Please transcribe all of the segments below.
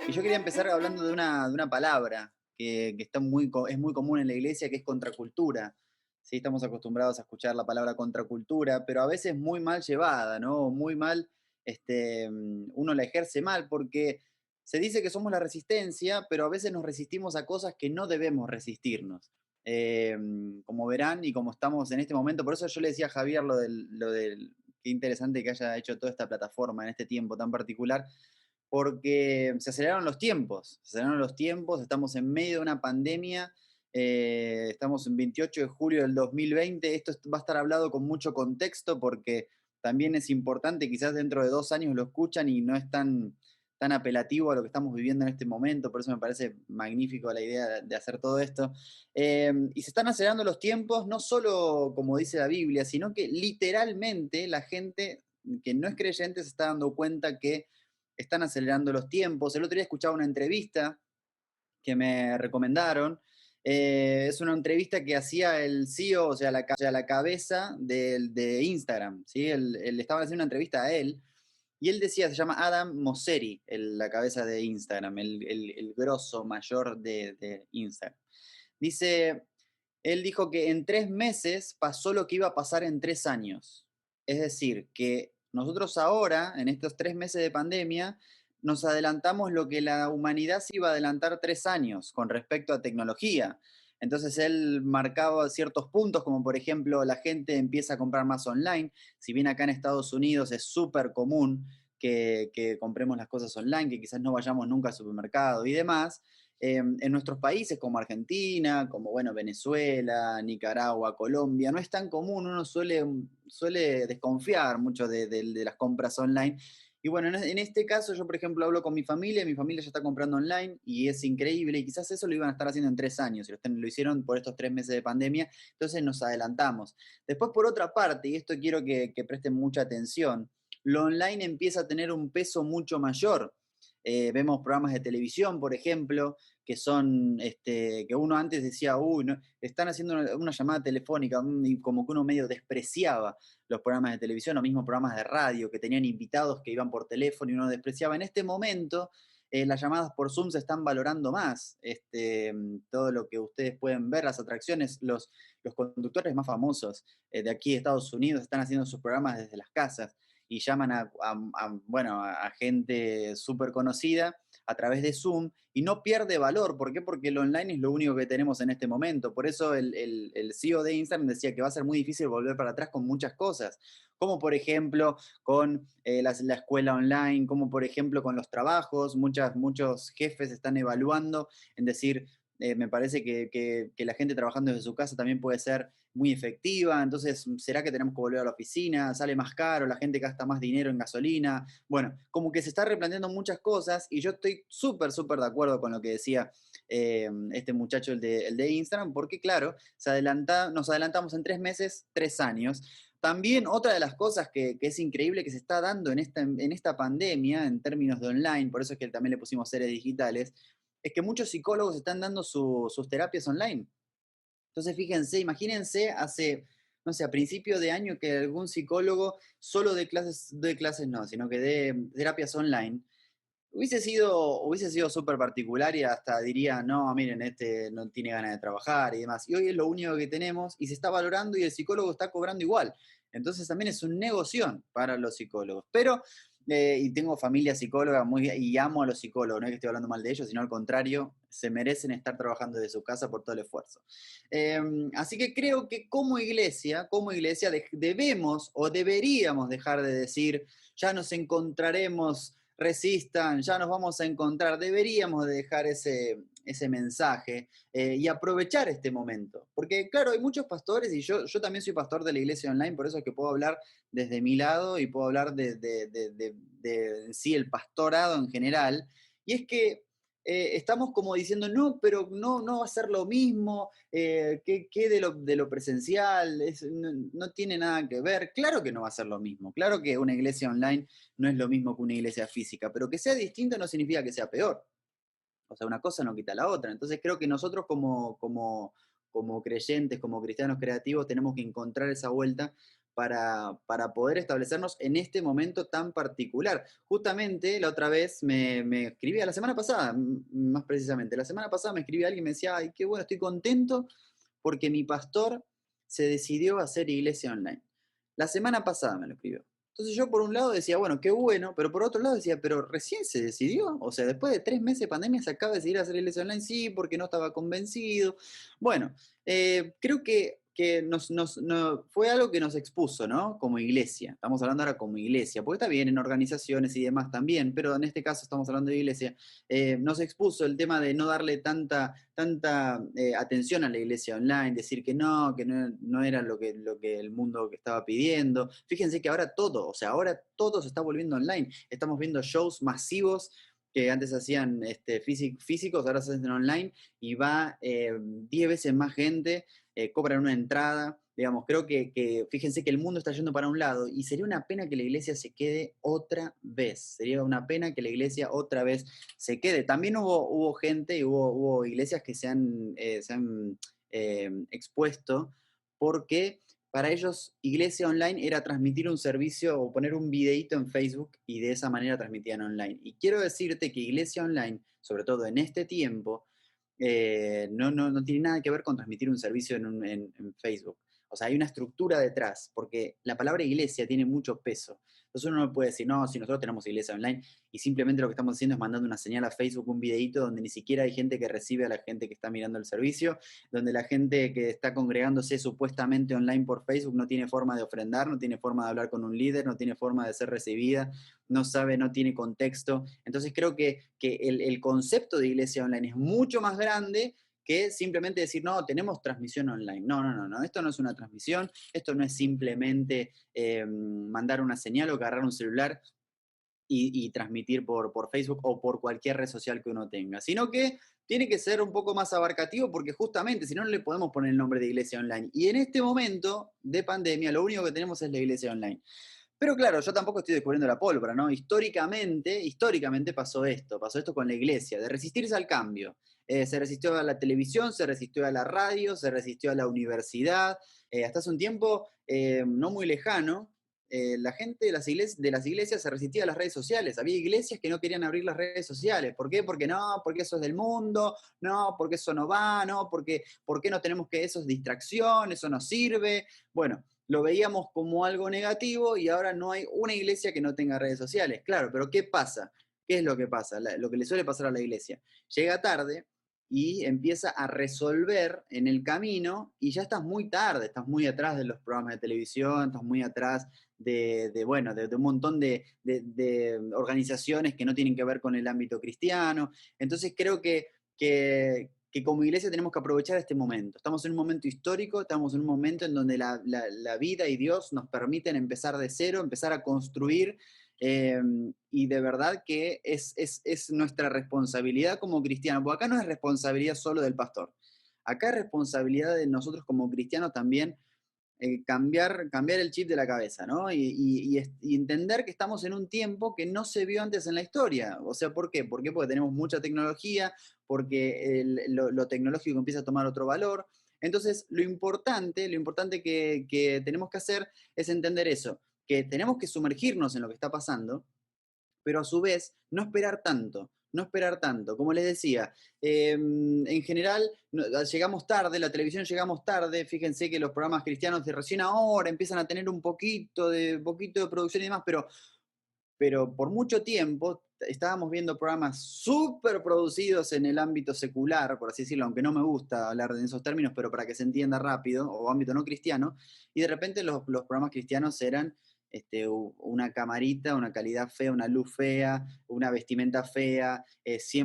Y yo quería empezar hablando de una palabra que está es muy común en la iglesia, que es contracultura. Sí, estamos acostumbrados a escuchar la palabra contracultura, pero a veces muy mal llevada, ¿no? Muy mal, uno la ejerce mal porque se dice que somos la resistencia, pero a veces nos resistimos a cosas que no debemos resistirnos. Como verán y como estamos en este momento, por eso yo le decía a Javier qué interesante que haya hecho toda esta plataforma en este tiempo tan particular, porque se aceleraron los tiempos, estamos en medio de una pandemia, estamos en 28 de julio del 2020, va a estar hablado con mucho contexto porque también es importante, quizás dentro de 2 años lo escuchan y no es tan apelativo a lo que estamos viviendo en este momento, por eso me parece magnífico la idea de hacer todo esto. Y se están acelerando los tiempos, no solo como dice la Biblia, sino que literalmente la gente que no es creyente se está dando cuenta que están acelerando los tiempos. El otro día escuchaba una entrevista que me recomendaron. Es una entrevista que hacía el CEO, o sea, la cabeza de Instagram. ¿Sí? Le estaban haciendo una entrevista a él y él decía, se llama Adam Mosseri, la cabeza de Instagram, el grosso mayor de Instagram. Dice, él dijo que en 3 meses pasó lo que iba a pasar en 3 años. Es decir, que nosotros ahora, en estos 3 meses de pandemia, nos adelantamos lo que la humanidad se iba a adelantar 3 años con respecto a tecnología. Entonces él marcaba ciertos puntos, como por ejemplo la gente empieza a comprar más online. Si bien acá en Estados Unidos es súper común que compremos las cosas online, que quizás no vayamos nunca al supermercado y demás, en nuestros países como Argentina, como bueno, Venezuela, Nicaragua, Colombia, no es tan común, uno suele desconfiar mucho de las compras online. Y bueno, en este caso yo, por ejemplo, hablo con mi familia ya está comprando online y es increíble y quizás eso lo iban a estar haciendo en 3 años y lo hicieron por estos 3 meses de pandemia, entonces nos adelantamos. Después, por otra parte, y esto quiero que presten mucha atención, lo online empieza a tener un peso mucho mayor. Vemos programas de televisión, por ejemplo, que son, que uno antes decía, uy, no, están haciendo una llamada telefónica, y como que uno medio despreciaba los programas de televisión o mismo programas de radio que tenían invitados que iban por teléfono y uno despreciaba. En este momento, las llamadas por Zoom se están valorando más. Todo lo que ustedes pueden ver, las atracciones, los conductores más famosos de aquí de Estados Unidos están haciendo sus programas desde las casas y llaman bueno, a gente súper conocida a través de Zoom y no pierde valor. ¿Por qué? Porque el online es lo único que tenemos en este momento. Por eso el CEO de Instagram decía que va a ser muy difícil volver para atrás con muchas cosas, como por ejemplo con la escuela online, como por ejemplo con los trabajos. Muchos jefes están evaluando en decir, me parece que la gente trabajando desde su casa también puede ser muy efectiva, entonces, ¿será que tenemos que volver a la oficina? ¿Sale más caro? ¿La gente gasta más dinero en gasolina? Bueno, como que se está replanteando muchas cosas y yo estoy súper, súper de acuerdo con lo que decía este muchacho, el de Instagram, porque claro, nos adelantamos en 3 meses, 3 años. También otra de las cosas que es increíble que se está dando en esta pandemia, en términos de online, por eso es que también le pusimos seres digitales, es que muchos psicólogos están dando sus terapias online. Entonces, fíjense, imagínense no sé, a principio de año que algún psicólogo solo de clases no, sino que de terapias online, hubiese sido súper particular y hasta diría, no, miren, este no tiene ganas de trabajar y demás. Y hoy es lo único que tenemos y se está valorando y el psicólogo está cobrando igual. Entonces también es un negocio para los psicólogos. Pero, y tengo familia psicóloga y amo a los psicólogos, no es que estoy hablando mal de ellos, sino al contrario, se merecen estar trabajando desde su casa por todo el esfuerzo. Así que creo que como iglesia debemos o deberíamos dejar de decir, ya nos encontraremos, resistan, ya nos vamos a encontrar. Deberíamos de dejar ese mensaje y aprovechar este momento. Porque claro, hay muchos pastores y yo también soy pastor de la iglesia online, por eso es que puedo hablar desde mi lado y puedo hablar de en sí el pastorado en general. Y es que estamos como diciendo, no, pero no va a ser lo mismo, ¿qué de lo presencial? No tiene nada que ver. Claro que no va a ser lo mismo. Claro que una iglesia online no es lo mismo que una iglesia física, pero que sea distinto no significa que sea peor. O sea, una cosa no quita la otra. Entonces creo que nosotros como creyentes, como cristianos creativos, tenemos que encontrar esa vuelta para poder establecernos en este momento tan particular. Justamente la otra vez me escribía, la semana pasada, más precisamente, la semana pasada me escribía alguien y me decía, ay, qué bueno, estoy contento porque mi pastor se decidió a hacer iglesia online. La semana pasada me lo escribió. Entonces yo por un lado decía, bueno, qué bueno, pero por otro lado decía, pero recién se decidió, o sea, después de 3 meses de pandemia se acaba de decidir a hacer iglesia online, sí, porque no estaba convencido. Bueno, creo que fue algo que nos expuso, ¿no? Como iglesia. Estamos hablando ahora como iglesia, porque está bien en organizaciones y demás también, pero en este caso estamos hablando de iglesia. Nos expuso el tema de no darle tanta atención a la iglesia online, decir que no era lo que el mundo que estaba pidiendo. Fíjense que ahora todo, o sea, ahora todo se está volviendo online. Estamos viendo shows masivos que antes hacían físicos, ahora se hacen online y va 10 veces más gente, cobran una entrada. Digamos, creo que fíjense que el mundo está yendo para un lado y sería una pena que la iglesia se quede otra vez. Sería una pena que la iglesia otra vez se quede. También hubo gente y hubo iglesias que se han expuesto porque para ellos iglesia online era transmitir un servicio o poner un videíto en Facebook y de esa manera transmitían online. Y quiero decirte que iglesia online, sobre todo en este tiempo, no tiene nada que ver con transmitir un servicio en Facebook. O sea, hay una estructura detrás, porque la palabra iglesia tiene mucho peso. Entonces uno no puede decir, no, si nosotros tenemos iglesia online y simplemente lo que estamos haciendo es mandando una señal a Facebook, un videíto donde ni siquiera hay gente que recibe a la gente que está mirando el servicio, donde la gente que está congregándose supuestamente online por Facebook no tiene forma de ofrendar, no tiene forma de hablar con un líder, no tiene forma de ser recibida, no sabe, no tiene contexto. Entonces creo que el concepto de iglesia online es mucho más grande que simplemente decir, no, tenemos transmisión online. No, no, no, no, esto no es una transmisión, esto no es simplemente mandar una señal o agarrar un celular y transmitir por Facebook o por cualquier red social que uno tenga, sino que tiene que ser un poco más abarcativo porque justamente si no, no le podemos poner el nombre de iglesia online. Y en este momento de pandemia, lo único que tenemos es la iglesia online. Pero claro, yo tampoco estoy descubriendo la pólvora, ¿no? Históricamente pasó esto con la iglesia, de resistirse al cambio. Se resistió a la televisión, se resistió a la radio, se resistió a la universidad. Hasta hace un tiempo no muy lejano, la gente de las iglesias se resistía a las redes sociales. Había iglesias que no querían abrir las redes sociales. ¿Por qué? Porque no, porque eso es del mundo, no, porque eso no va, no, porque no tenemos que eso es distracción, eso no sirve. Bueno, lo veíamos como algo negativo y ahora no hay una iglesia que no tenga redes sociales. Claro, pero ¿qué pasa? ¿Qué es lo que pasa? Lo que le suele pasar a la iglesia. Llega tarde y empieza a resolver en el camino y ya estás muy tarde, estás muy atrás de los programas de televisión, estás muy atrás de un montón de organizaciones que no tienen que ver con el ámbito cristiano. Entonces creo que como iglesia tenemos que aprovechar este momento. Estamos en un momento histórico, estamos en un momento en donde la vida y Dios nos permiten empezar de cero, empezar a construir, y de verdad que es nuestra responsabilidad como cristianos, porque acá no es responsabilidad solo del pastor, acá es responsabilidad de nosotros como cristianos también, cambiar el chip de la cabeza, ¿no? Y entender que estamos en un tiempo que no se vio antes en la historia. O sea, ¿por qué? ¿Por qué? Porque tenemos mucha tecnología, porque lo tecnológico empieza a tomar otro valor. Entonces, lo importante que tenemos que hacer es entender eso, que tenemos que sumergirnos en lo que está pasando, pero a su vez no esperar tanto, no esperar tanto. Como les decía, en general llegamos tarde, la televisión llegamos tarde, fíjense que los programas cristianos de recién ahora empiezan a tener un poquito de producción y demás, pero por mucho tiempo estábamos viendo programas súper producidos en el ámbito secular, por así decirlo, aunque no me gusta hablar de esos términos, pero para que se entienda rápido, o ámbito no cristiano, y de repente los programas cristianos eran una camarita, una calidad fea, una luz fea, una vestimenta fea,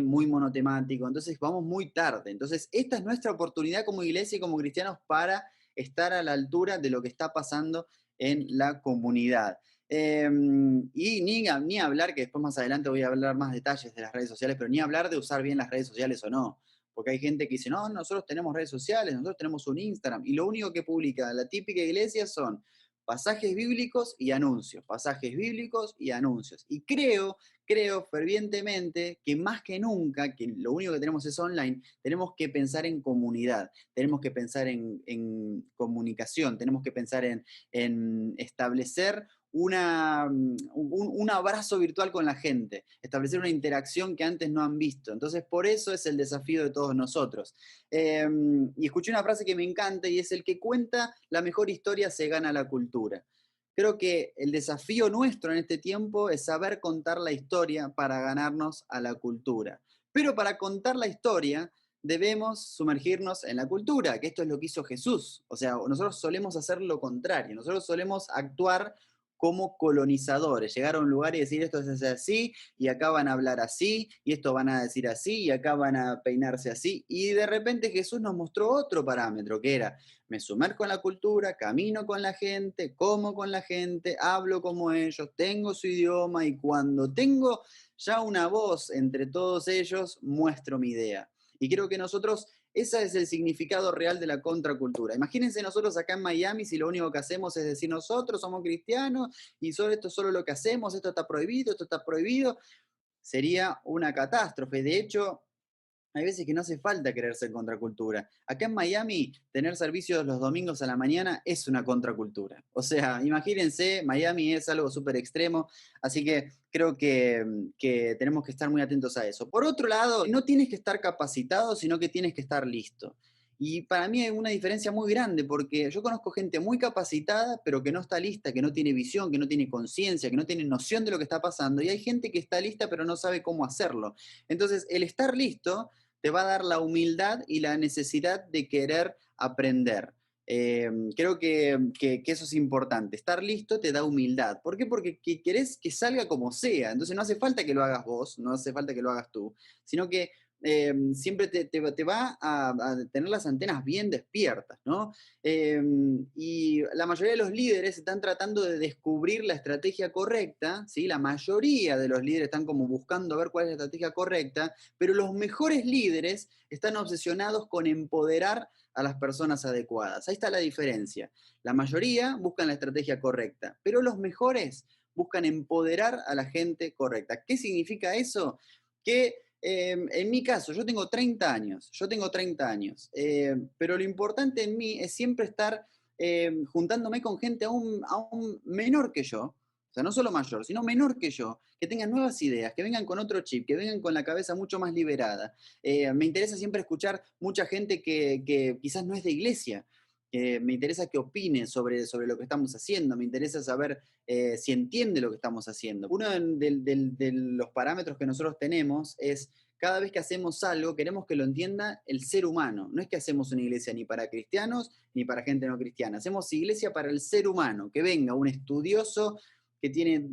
muy monotemático, entonces vamos muy tarde. Entonces, esta es nuestra oportunidad como iglesia y como cristianos para estar a la altura de lo que está pasando en la comunidad. Y ni hablar, que después más adelante voy a hablar más detalles de las redes sociales, pero ni hablar de usar bien las redes sociales o no. Porque hay gente que dice, no, nosotros tenemos redes sociales, nosotros tenemos un Instagram, y lo único que publica la típica iglesia son pasajes bíblicos y anuncios, pasajes bíblicos y anuncios. Y creo fervientemente que más que nunca, que lo único que tenemos es online, tenemos que pensar en comunidad, tenemos que pensar en comunicación, tenemos que pensar en establecer un abrazo virtual con la gente, establecer una interacción que antes no han visto. Entonces, por eso es el desafío de todos nosotros. Y escuché una frase que me encanta y es: el que cuenta la mejor historia se gana la cultura. Creo que el desafío nuestro en este tiempo es saber contar la historia para ganarnos a la cultura. Pero para contar la historia debemos sumergirnos en la cultura, que esto es lo que hizo Jesús. O sea, nosotros solemos hacer lo contrario, nosotros solemos actuar como colonizadores, llegar a un lugar y decir esto se hace así, y acá van a hablar así, y esto van a decir así, y acá van a peinarse así, y de repente Jesús nos mostró otro parámetro, que era: me sumerjo en la cultura, camino con la gente, como con la gente, hablo como ellos, tengo su idioma, y cuando tengo ya una voz entre todos ellos, muestro mi idea. Y creo que nosotros, ese es el significado real de la contracultura. Imagínense nosotros acá en Miami si lo único que hacemos es decir nosotros somos cristianos y solo esto es solo lo que hacemos, esto está prohibido, esto está prohibido. Sería una catástrofe. De hecho, hay veces que no hace falta querer ser contracultura. Acá en Miami, tener servicios los domingos a la mañana es una contracultura. O sea, imagínense, Miami es algo súper extremo, así que creo que tenemos que estar muy atentos a eso. Por otro lado, no tienes que estar capacitado, sino que tienes que estar listo. Y para mí hay una diferencia muy grande, porque yo conozco gente muy capacitada, pero que no está lista, que no tiene visión, que no tiene conciencia, que no tiene noción de lo que está pasando. Y hay gente que está lista, pero no sabe cómo hacerlo. Entonces, el estar listo te va a dar la humildad y la necesidad de querer aprender. Creo que eso es importante. Estar listo te da humildad. ¿Por qué? Porque querés que salga como sea. Entonces no hace falta que lo hagas vos, no hace falta que lo hagas tú, sino que siempre te va a tener las antenas bien despiertas, ¿no? Y la mayoría de los líderes están tratando de descubrir la estrategia correcta, ¿sí? La mayoría de los líderes están como buscando ver cuál es la estrategia correcta, pero los mejores líderes están obsesionados con empoderar a las personas adecuadas. Ahí está la diferencia. La mayoría buscan la estrategia correcta, pero los mejores buscan empoderar a la gente correcta. ¿Qué significa eso? Que en mi caso, yo tengo 30 años, pero lo importante en mí es siempre estar juntándome con gente aún menor que yo, o sea, no solo mayor, sino menor que yo, que tengan nuevas ideas, que vengan con otro chip, que vengan con la cabeza mucho más liberada. Me interesa siempre escuchar mucha gente que quizás no es de iglesia. Me interesa que opine sobre lo que estamos haciendo, me interesa saber si entiende lo que estamos haciendo. Uno de los parámetros que nosotros tenemos es: cada vez que hacemos algo, queremos que lo entienda el ser humano. No es que hacemos una iglesia ni para cristianos ni para gente no cristiana. Hacemos iglesia para el ser humano, que venga un estudioso que tiene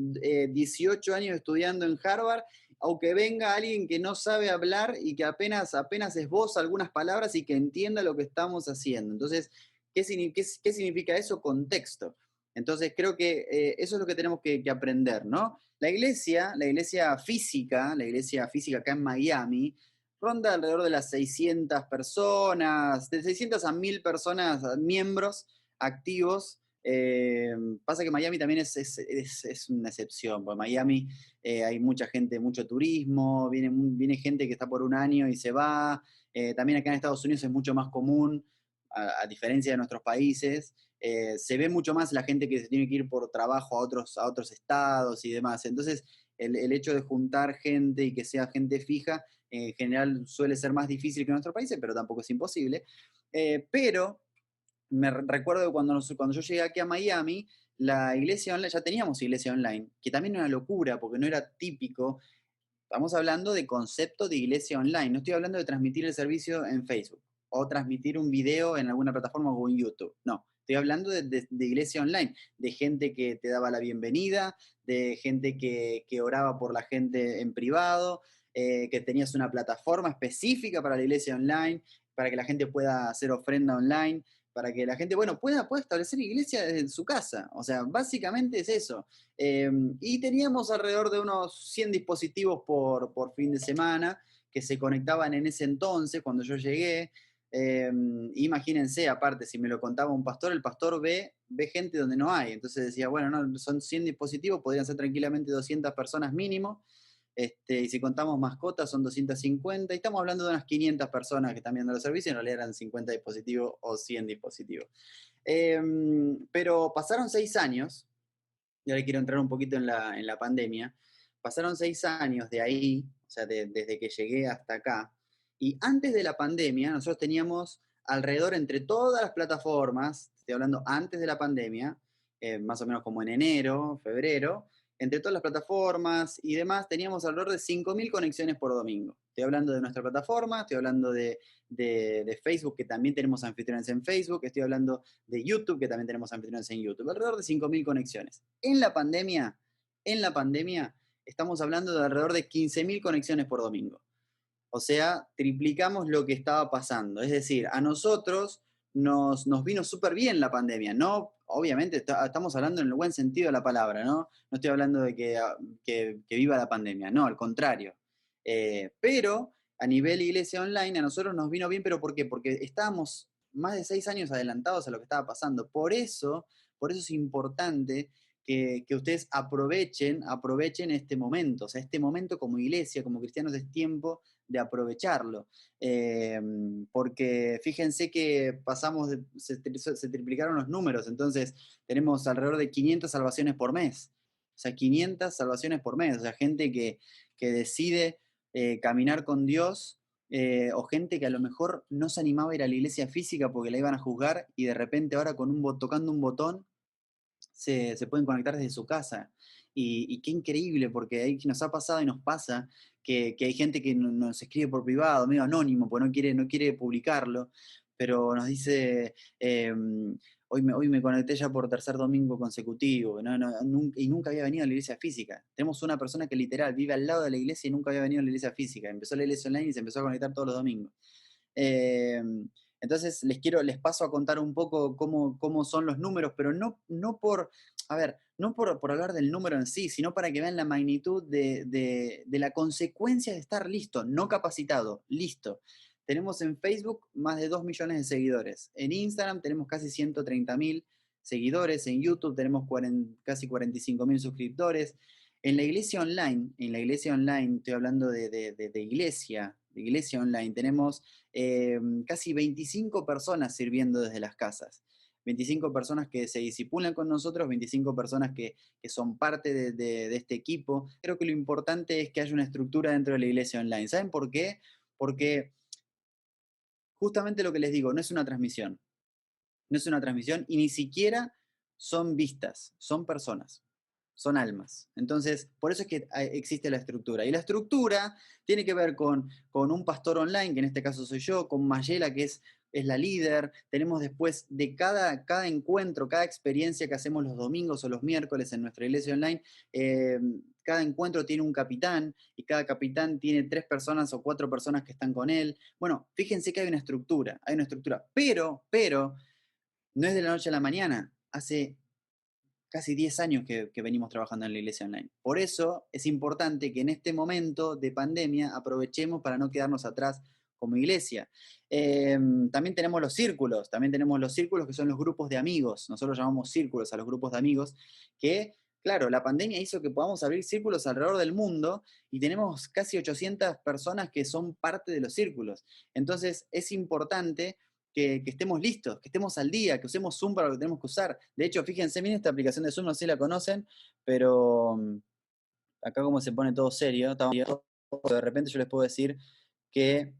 18 años estudiando en Harvard, o que venga alguien que no sabe hablar y que apenas esboza algunas palabras y que entienda lo que estamos haciendo. Entonces, ¿qué significa eso? Contexto. Entonces, creo que eso es lo que tenemos que aprender, ¿no? La iglesia física acá en Miami, ronda alrededor de las 600 personas, de 600 a 1000 personas, miembros activos. Pasa que Miami también es una excepción, porque Miami hay mucha gente, mucho turismo, viene gente que está por un año y se va. También acá en Estados Unidos es mucho más común, a diferencia de nuestros países. Se ve mucho más la gente que se tiene que ir por trabajo a otros estados y demás. Entonces, el hecho de juntar gente y que sea gente fija, en general suele ser más difícil que en nuestros países, pero tampoco es imposible. Pero recuerdo que cuando yo llegué aquí a Miami, la iglesia online, ya teníamos iglesia online, que también era una locura porque no era típico. Estamos hablando de concepto de iglesia online, no estoy hablando de transmitir el servicio en Facebook o transmitir un video en alguna plataforma o en YouTube, no. Estoy hablando de iglesia online, de gente que te daba la bienvenida, de gente que oraba por la gente en privado, que tenías una plataforma específica para la iglesia online, para que la gente pueda hacer ofrenda online, para que la gente, bueno, pueda establecer iglesia desde su casa. O sea, básicamente es eso. Y teníamos alrededor de unos 100 dispositivos por fin de semana que se conectaban en ese entonces, cuando yo llegué. Imagínense, aparte, si me lo contaba un pastor, el pastor ve gente donde no hay. Entonces decía, bueno, no, son 100 dispositivos, podrían ser tranquilamente 200 personas mínimo. Y si contamos mascotas son 250, y estamos hablando de unas 500 personas que están viendo los servicios, en realidad eran 50 dispositivos o 100 dispositivos. Pero pasaron 6 años, y ahora quiero entrar un poquito en la pandemia. Pasaron 6 años de ahí, o sea, desde que llegué hasta acá, y antes de la pandemia nosotros teníamos alrededor entre todas las plataformas, estoy hablando antes de la pandemia, más o menos como en enero, febrero, entre todas las plataformas y demás, teníamos alrededor de 5.000 conexiones por domingo. Estoy hablando de nuestra plataforma, estoy hablando de Facebook, que también tenemos anfitriones en Facebook, estoy hablando de YouTube, que también tenemos anfitriones en YouTube, alrededor de 5.000 conexiones. En la pandemia, estamos hablando de alrededor de 15.000 conexiones por domingo. O sea, triplicamos lo que estaba pasando. Es decir, a nosotros nos vino súper bien la pandemia. No, obviamente, estamos hablando en el buen sentido de la palabra, ¿no? No estoy hablando de que viva la pandemia, no, al contrario. Pero a nivel iglesia online, a nosotros nos vino bien, ¿pero por qué? Porque estábamos más de 6 años adelantados a lo que estaba pasando. Por eso es importante que ustedes aprovechen este momento. O sea, este momento como iglesia, como cristianos, es tiempo de aprovecharlo. Porque fíjense que se triplicaron los números, entonces tenemos alrededor de 500 salvaciones por mes. O sea, 500 salvaciones por mes. O sea, gente que decide caminar con Dios, o gente que a lo mejor no se animaba a ir a la iglesia física porque la iban a juzgar, y de repente ahora tocando un botón se pueden conectar desde su casa. Y qué increíble, porque ahí nos ha pasado y nos pasa que hay gente que nos escribe por privado, medio anónimo, pues no quiere publicarlo, pero nos dice, hoy me conecté ya por tercer domingo consecutivo, y nunca había venido a la iglesia física. Tenemos una persona que literal vive al lado de la iglesia y nunca había venido a la iglesia física. Empezó la iglesia online y se empezó a conectar todos los domingos. Eh, entonces les paso a contar un poco cómo son los números, pero no por, a ver, no por hablar del número en sí, sino para que vean la magnitud de la consecuencia de estar listo, no capacitado, listo. Tenemos en Facebook más de 2 millones de seguidores. En Instagram tenemos casi 130.000 seguidores. En YouTube tenemos casi 45.000 suscriptores. En la iglesia online, estoy hablando de iglesia online, tenemos casi 25 personas sirviendo desde las casas. 25 personas que se disipulan con nosotros, 25 personas que son parte de este equipo. Creo que lo importante es que haya una estructura dentro de la iglesia online. ¿Saben por qué? Porque justamente lo que les digo, no es una transmisión. No es una transmisión y ni siquiera son vistas, son personas, son almas. Entonces, por eso es que existe la estructura. Y la estructura tiene que ver con un pastor online, que en este caso soy yo, con Mayela, que es la líder. Tenemos después de cada encuentro, cada experiencia que hacemos los domingos o los miércoles en nuestra iglesia online, cada encuentro tiene un capitán, y cada capitán tiene 3 personas o 4 personas que están con él. Bueno, fíjense que hay una estructura, pero no es de la noche a la mañana. Hace casi 10 años que venimos trabajando en la iglesia online. Por eso es importante que en este momento de pandemia aprovechemos para no quedarnos atrás como iglesia. También tenemos los círculos que son los grupos de amigos. Nosotros llamamos círculos a los grupos de amigos que, claro, la pandemia hizo que podamos abrir círculos alrededor del mundo, y tenemos casi 800 personas que son parte de los círculos. Entonces es importante que estemos listos, que estemos al día, que usemos Zoom para lo que tenemos que usar. De hecho, fíjense bien esta aplicación de Zoom, no sé si la conocen, pero acá como se pone todo serio, de repente yo les puedo decir que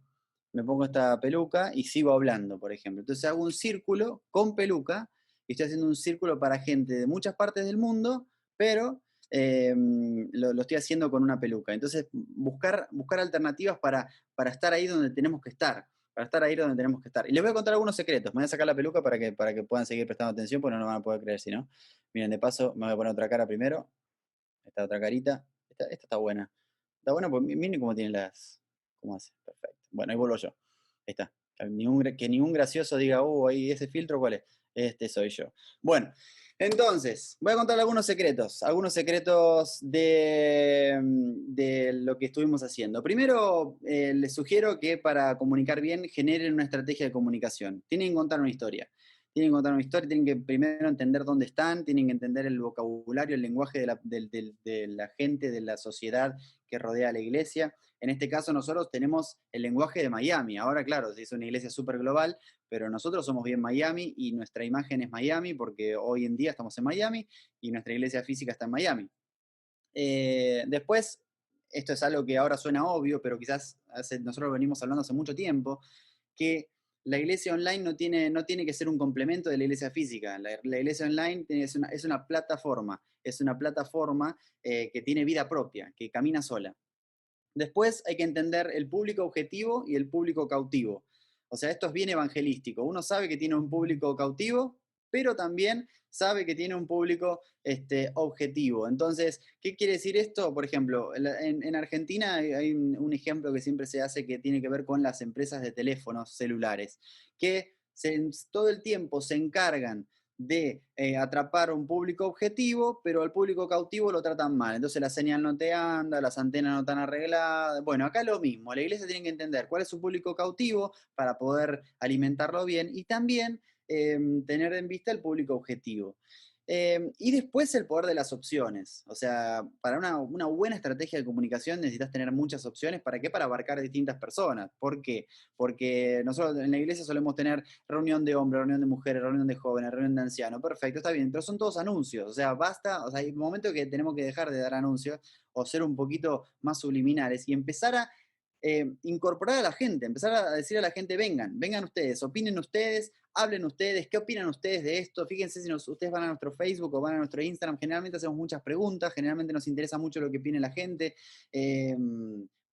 me pongo esta peluca y sigo hablando, por ejemplo. Entonces hago un círculo con peluca, y estoy haciendo un círculo para gente de muchas partes del mundo, pero lo estoy haciendo con una peluca. Entonces, buscar alternativas para estar ahí donde tenemos que estar. Para estar ahí donde tenemos que estar. Y les voy a contar algunos secretos. Me voy a sacar la peluca para que puedan seguir prestando atención, porque no lo van a poder creer si no. Miren, de paso, me voy a poner otra cara primero. Esta otra carita. Esta está buena. Está buena porque miren cómo tiene las. ¿Cómo hace? Perfecto. Bueno, ahí vuelvo yo. Ahí está. Que ningún gracioso diga, ahí ese filtro, ¿cuál es? Este soy yo. Bueno, entonces, voy a contar algunos secretos de lo que estuvimos haciendo. Primero, les sugiero que para comunicar bien generen una estrategia de comunicación. Tienen que contar una historia. Tienen que contar una historia, tienen que primero entender dónde están, tienen que entender el vocabulario, el lenguaje de la gente, de la sociedad que rodea a la iglesia. En este caso nosotros tenemos el lenguaje de Miami. Ahora, claro, se hizo una iglesia súper global, pero nosotros somos bien Miami y nuestra imagen es Miami porque hoy en día estamos en Miami y nuestra iglesia física está en Miami. Después, esto es algo que ahora suena obvio, pero quizás nosotros venimos hablando hace mucho tiempo, que la iglesia online no tiene que ser un complemento de la iglesia física. La iglesia online es una plataforma que tiene vida propia, que camina sola. Después hay que entender el público objetivo y el público cautivo. O sea, esto es bien evangelístico. Uno sabe que tiene un público cautivo, pero también sabe que tiene un público objetivo. Entonces, ¿qué quiere decir esto? Por ejemplo, en Argentina hay un ejemplo que siempre se hace que tiene que ver con las empresas de teléfonos celulares, que todo el tiempo se encargan de atrapar un público objetivo, pero al público cautivo lo tratan mal. Entonces la señal no te anda, las antenas no están arregladas. Bueno, acá lo mismo. La iglesia tiene que entender cuál es su público cautivo para poder alimentarlo bien y también tener en vista el público objetivo. Y después el poder de las opciones. O sea, para una buena estrategia de comunicación necesitas tener muchas opciones. ¿Para qué? Para abarcar distintas personas. ¿Por qué? Porque nosotros en la iglesia solemos tener reunión de hombres, reunión de mujeres, reunión de jóvenes, reunión de ancianos. Perfecto, está bien, pero son todos anuncios. O sea, basta, o sea, hay momentos que tenemos que dejar de dar anuncios o ser un poquito más subliminares y empezar a incorporar a la gente, empezar a decir a la gente, vengan ustedes, opinen ustedes, hablen ustedes, ¿qué opinan ustedes de esto? Fíjense si ustedes van a nuestro Facebook o van a nuestro Instagram, generalmente hacemos muchas preguntas, generalmente nos interesa mucho lo que opine la gente,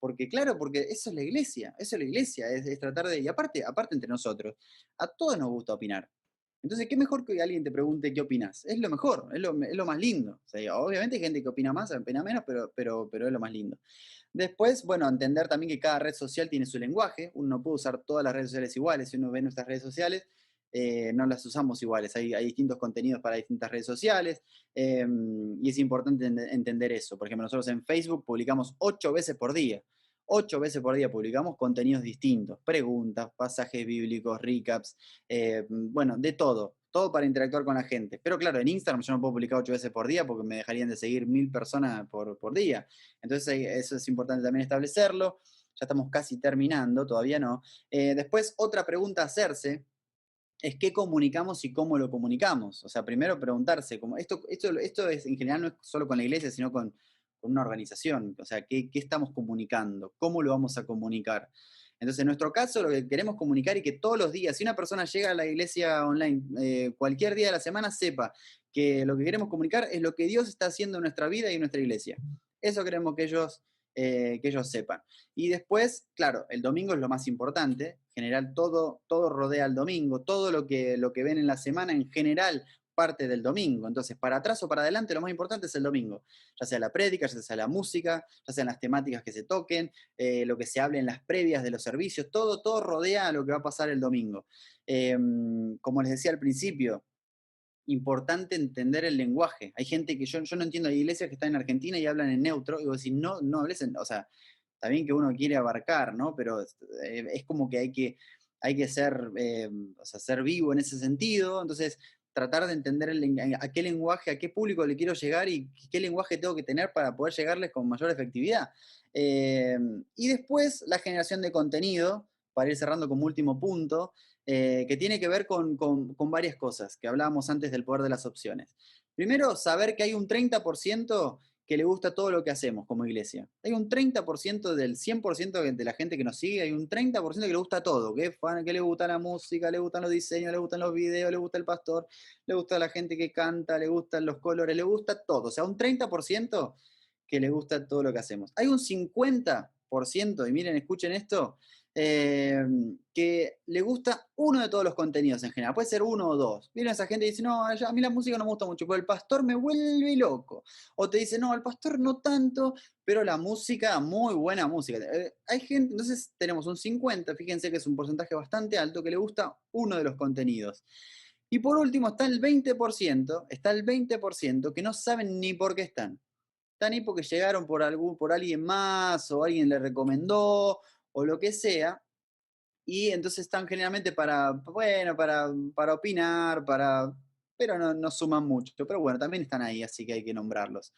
porque claro, porque eso es la iglesia, es tratar de, y aparte entre nosotros, a todos nos gusta opinar. Entonces, ¿qué mejor que alguien te pregunte qué opinas? Es lo mejor, es lo más lindo. O sea, obviamente hay gente que opina más, opina menos, pero es lo más lindo. Después, bueno, entender también que cada red social tiene su lenguaje. Uno no puede usar todas las redes sociales iguales. Si uno ve nuestras redes sociales, no las usamos iguales. Hay distintos contenidos para distintas redes sociales y es importante entender eso. Por ejemplo, nosotros en Facebook publicamos 8 veces por día. 8 veces por día publicamos contenidos distintos, preguntas, pasajes bíblicos, recaps, bueno, de todo, todo para interactuar con la gente. Pero claro, en Instagram yo no puedo publicar 8 veces por día porque me dejarían de seguir 1000 personas por día. Entonces eso es importante también establecerlo. Ya estamos casi terminando, todavía no. Después, otra pregunta a hacerse es qué comunicamos y cómo lo comunicamos. O sea, primero preguntarse, como esto es, en general no es solo con la iglesia, sino con una organización. O sea, ¿qué estamos comunicando? ¿Cómo lo vamos a comunicar? Entonces, en nuestro caso, lo que queremos comunicar y que todos los días, si una persona llega a la iglesia online cualquier día de la semana, sepa que lo que queremos comunicar es lo que Dios está haciendo en nuestra vida y en nuestra iglesia. Eso queremos que ellos sepan. Y después, claro, el domingo es lo más importante. En general, todo rodea al domingo. Todo lo que ven en la semana, en general, parte del domingo. Entonces, para atrás o para adelante, lo más importante es el domingo. Ya sea la prédica, ya sea la música, ya sean las temáticas que se toquen, lo que se hable en las previas de los servicios, todo rodea a lo que va a pasar el domingo. Como les decía al principio, importante entender el lenguaje. Hay gente que yo no entiendo, hay iglesias que están en Argentina y hablan en neutro, y vos decís, no hables o sea, está bien que uno quiere abarcar, ¿no? Pero es como que hay que ser, o sea, ser vivo en ese sentido, entonces tratar de entender a qué lenguaje, a qué público le quiero llegar y qué lenguaje tengo que tener para poder llegarles con mayor efectividad. Eh, y después la generación de contenido, para ir cerrando como último punto, que tiene que ver con varias cosas que hablábamos antes del poder de las opciones. Primero, saber que hay un 30% que le gusta todo lo que hacemos como iglesia. Hay un 30% del 100% de la gente que nos sigue, hay un 30% que le gusta todo, que es fan, que le gusta la música, le gustan los diseños, le gustan los videos, le gusta el pastor, le gusta la gente que canta, le gustan los colores, le gusta todo. O sea, un 30% que le gusta todo lo que hacemos. Hay un 50%, y miren, escuchen esto, que le gusta uno de todos los contenidos en general, puede ser uno o dos. Viene esa gente y dice, no, a mí la música no me gusta mucho, pero el pastor me vuelve loco. O te dice, no, el pastor no tanto, pero la música, muy buena música. Hay gente, entonces tenemos un 50, fíjense que es un porcentaje bastante alto, que le gusta uno de los contenidos. Y por último está el 20% que no saben ni por qué están. Están ahí porque llegaron por alguien más, o alguien le recomendó, o lo que sea, y entonces están generalmente bueno, para opinar, pero no suman mucho. Pero bueno, también están ahí, así que hay que nombrarlos.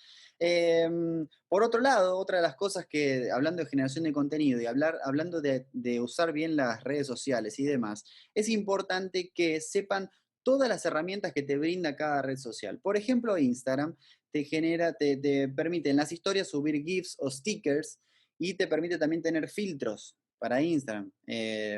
Por otro lado, otra de las cosas que, hablando de generación de contenido y hablando de usar bien las redes sociales y demás, es importante que sepan todas las herramientas que te brinda cada red social. Por ejemplo, Instagram te permite en las historias subir GIFs o stickers y te permite también tener filtros para Instagram.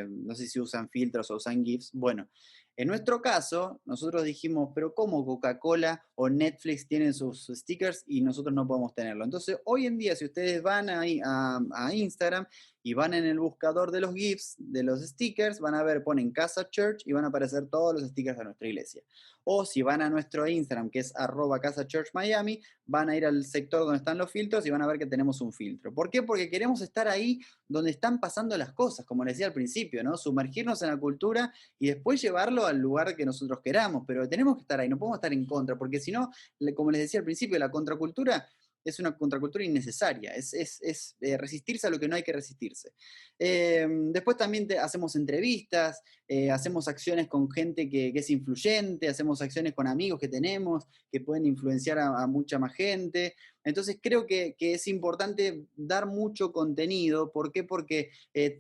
No sé si usan filtros o usan GIFs. Bueno, en nuestro caso, nosotros dijimos, pero ¿cómo Coca-Cola o Netflix tienen sus stickers y nosotros no podemos tenerlo? Entonces, hoy en día, si ustedes van a Instagram y van en el buscador de los GIFs, de los stickers, van a ver, ponen Casa Church y van a aparecer todos los stickers de nuestra iglesia. O si van a nuestro Instagram, que es @CasaChurchMiami, van a ir al sector donde están los filtros y van a ver que tenemos un filtro. ¿Por qué? Porque queremos estar ahí donde están pasando las cosas, como les decía al principio, ¿no? Sumergirnos en la cultura y después llevarlo al lugar que nosotros queramos, pero tenemos que estar ahí, no podemos estar en contra, porque si no, como les decía al principio, la contracultura es una contracultura innecesaria, es resistirse a lo que no hay que resistirse. Después también hacemos entrevistas, hacemos acciones con gente que es influyente, hacemos acciones con amigos que tenemos, que pueden influenciar a mucha más gente. Entonces creo que es importante dar mucho contenido. ¿Por qué? Porque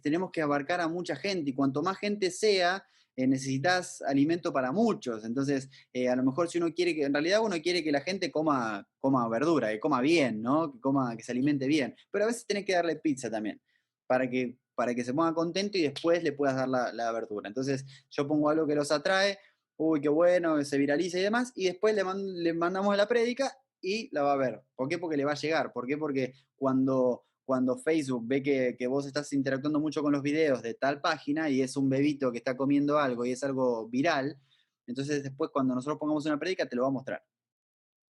tenemos que abarcar a mucha gente y cuanto más gente sea, necesitas alimento para muchos. Entonces, a lo mejor si uno quiere en realidad uno quiere que la gente coma verdura, que coma bien, ¿no? Que se alimente bien. Pero a veces tenés que darle pizza también, para que se ponga contento y después le puedas dar la verdura. Entonces, yo pongo algo que los atrae, uy, qué bueno, se viraliza y demás, y después le mandamos la prédica y la va a ver. ¿Por qué? Porque le va a llegar. ¿Por qué? Porque cuando Facebook ve que vos estás interactuando mucho con los videos de tal página y es un bebito que está comiendo algo y es algo viral, entonces después cuando nosotros pongamos una prédica te lo va a mostrar.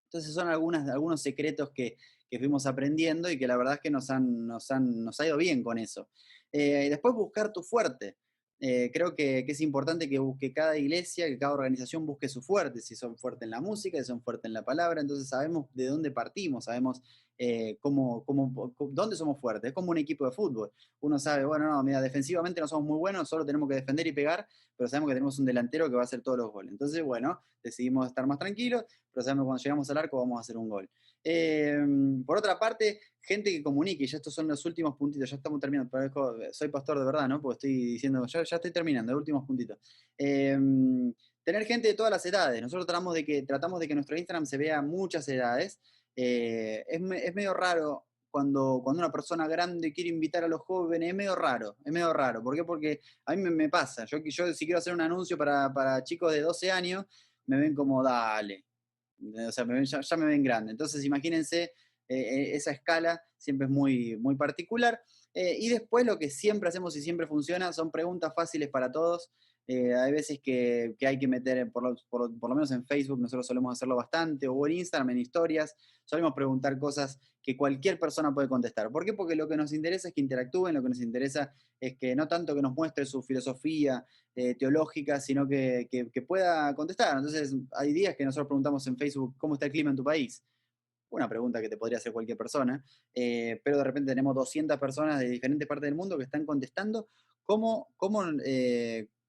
Entonces son algunos secretos que fuimos aprendiendo y que la verdad es que nos ha ido bien con eso. Y después buscar tu fuerte. Creo que es importante que busque cada iglesia, que cada organización busque su fuerte, si son fuertes en la música, si son fuertes en la palabra, entonces sabemos de dónde partimos, sabemos dónde somos fuertes. Es como un equipo de fútbol. Uno sabe, bueno, no, mira, defensivamente no somos muy buenos, solo tenemos que defender y pegar, pero sabemos que tenemos un delantero que va a hacer todos los goles. Entonces, bueno, decidimos estar más tranquilos, pero sabemos que cuando llegamos al arco vamos a hacer un gol. Eh, por otra parte, gente que comunique, y ya estos son los últimos puntitos, ya estamos terminando, soy pastor de verdad, ¿no? Porque estoy diciendo, ya estoy terminando, los últimos puntitos. Eh, Tener gente de todas las edades, nosotros tratamos de que nuestro Instagram se vea muchas edades. Es medio raro cuando una persona grande quiere invitar a los jóvenes, es medio raro. ¿Por qué? Porque a mí me pasa, yo si quiero hacer un anuncio para chicos de 12 años, me ven como, dale, o sea, ya me ven grande. Entonces, imagínense, esa escala siempre es muy particular. Y después lo que siempre hacemos y siempre funciona son preguntas fáciles para todos. Hay veces que hay que meter, por lo menos en Facebook, nosotros solemos hacerlo bastante, o en Instagram, en historias, solemos preguntar cosas que cualquier persona puede contestar. ¿Por qué? Porque lo que nos interesa es que interactúen, lo que nos interesa es que no tanto que nos muestre su filosofía teológica, sino que pueda contestar. Entonces, hay días que nosotros preguntamos en Facebook, ¿cómo está el clima en tu país? Una pregunta que te podría hacer cualquier persona, pero de repente tenemos 200 personas de diferentes partes del mundo que están contestando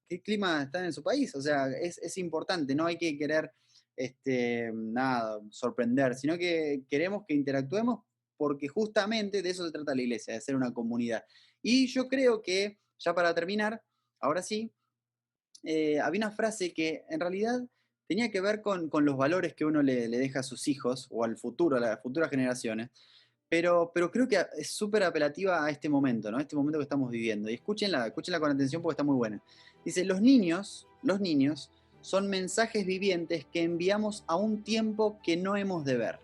qué clima está en su país. O sea, es importante, no hay que querer nada, sorprender, sino que queremos que interactuemos porque justamente de eso se trata la iglesia, de ser una comunidad. Y yo creo que, ya para terminar, ahora sí, había una frase que en realidad tenía que ver con los valores que uno le deja a sus hijos o al futuro, a las futuras generaciones, pero creo que es súper apelativa a este momento, ¿no? A este momento que estamos viviendo. Y escúchenla con atención porque está muy buena. Dice, los niños son mensajes vivientes que enviamos a un tiempo que no hemos de ver.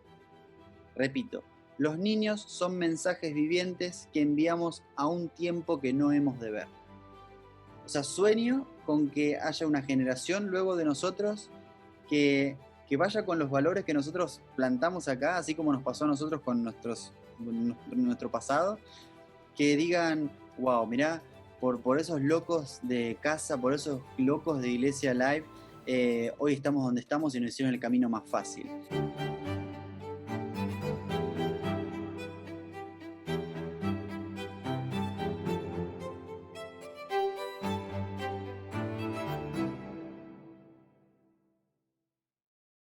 Repito, los niños son mensajes vivientes que enviamos a un tiempo que no hemos de ver. O sea, sueño con que haya una generación luego de nosotros que, que vaya con los valores que nosotros plantamos acá, así como nos pasó a nosotros con nuestro pasado, que digan, wow, mirá, por esos locos de casa, por esos locos de Iglesia Live, hoy estamos donde estamos y nos hicieron el camino más fácil.